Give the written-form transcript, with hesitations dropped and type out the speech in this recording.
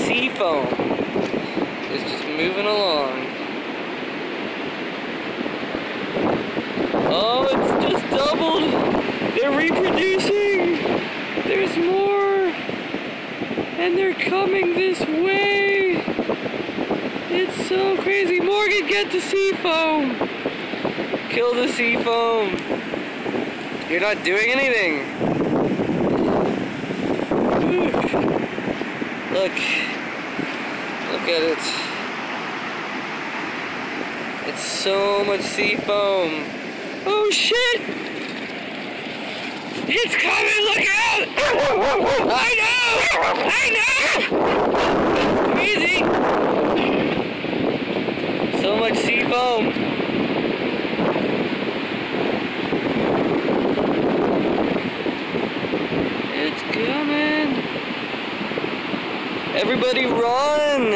sea foam is just moving along. Oh, it's just doubled. They're reproducing. There's more. And they're coming this way. It's so crazy. Morgan, get the sea foam. Kill the sea foam. You're not doing anything. Look. Look at it. It's so much sea foam. Oh shit! It's coming, look out! I know! Crazy! So much sea foam. It's coming! Everybody run!